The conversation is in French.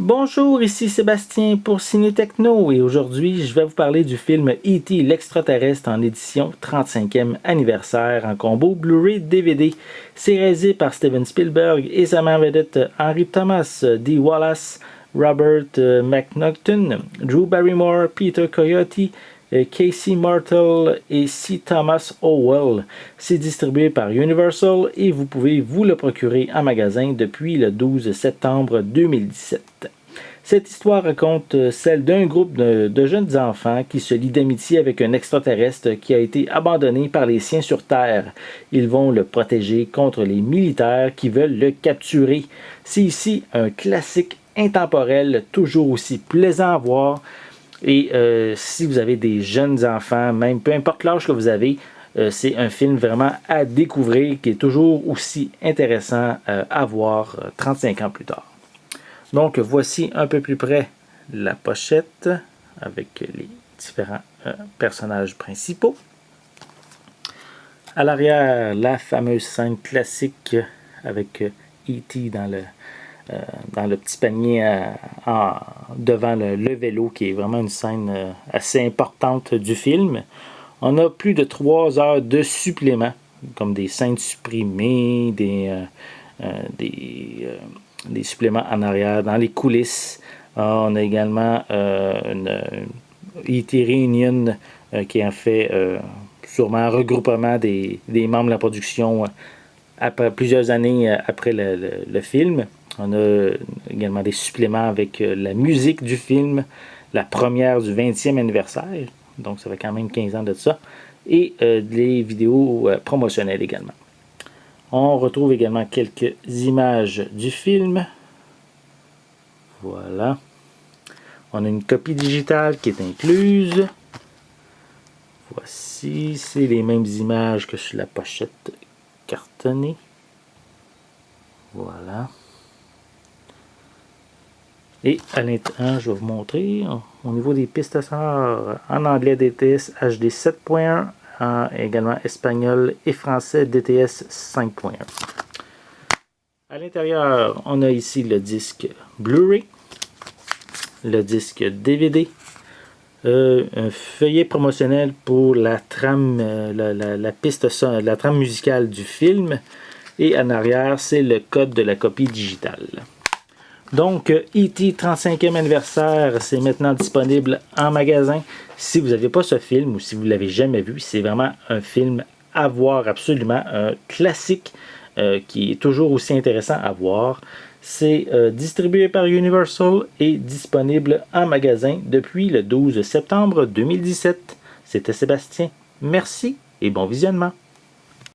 Bonjour, ici Sébastien pour Ciné Techno et aujourd'hui je vais vous parler du film E.T. l'extraterrestre en édition 35e anniversaire en combo Blu-ray DVD. C'est réalisé par Steven Spielberg et sa mère vedette Henry Thomas, Dee Wallace, Robert McNaughton, Drew Barrymore, Peter Coyote, Casey Martel et C. Thomas Howell. C'est distribué par Universal et vous pouvez vous le procurer en magasin depuis le 12 septembre 2017. Cette histoire raconte celle d'un groupe de jeunes enfants qui se lient d'amitié avec un extraterrestre qui a été abandonné par les siens sur Terre. Ils vont le protéger contre les militaires qui veulent le capturer. C'est ici un classique intemporel, toujours aussi plaisant à voir. Et si vous avez des jeunes enfants, même peu importe l'âge que vous avez, c'est un film vraiment à découvrir qui est toujours aussi intéressant à voir 35 ans plus tard. Donc voici un peu plus près la pochette avec les différents personnages principaux. À l'arrière, la fameuse scène classique avec E.T. dans le petit panier devant le vélo, qui est vraiment une scène assez importante du film. On a plus de 3 heures de suppléments, comme des scènes supprimées, des suppléments en arrière, dans les coulisses. On a également une E.T. Reunion qui en fait sûrement un regroupement des membres de la production après plusieurs années après le film. On a également des suppléments avec la musique du film, la première du 20e anniversaire, donc ça fait quand même 15 ans de ça, et des vidéos promotionnelles également. On retrouve également quelques images du film. Voilà. On a une copie digitale qui est incluse. Voici, c'est les mêmes images que sur la pochette cartonnée. Voilà. Et à l'intérieur, je vais vous montrer, au niveau des pistes sonores, en anglais DTS HD 7.1, également espagnol et français DTS 5.1. À l'intérieur, on a ici le disque Blu-ray, le disque DVD, un feuillet promotionnel pour la trame, la trame musicale du film, et en arrière, c'est le code de la copie digitale. Donc, E.T. 35e anniversaire, c'est maintenant disponible en magasin. Si vous n'avez pas ce film ou si vous ne l'avez jamais vu, c'est vraiment un film à voir absolument, un classique qui est toujours aussi intéressant à voir. C'est distribué par Universal et disponible en magasin depuis le 12 septembre 2017. C'était Sébastien. Merci et bon visionnement.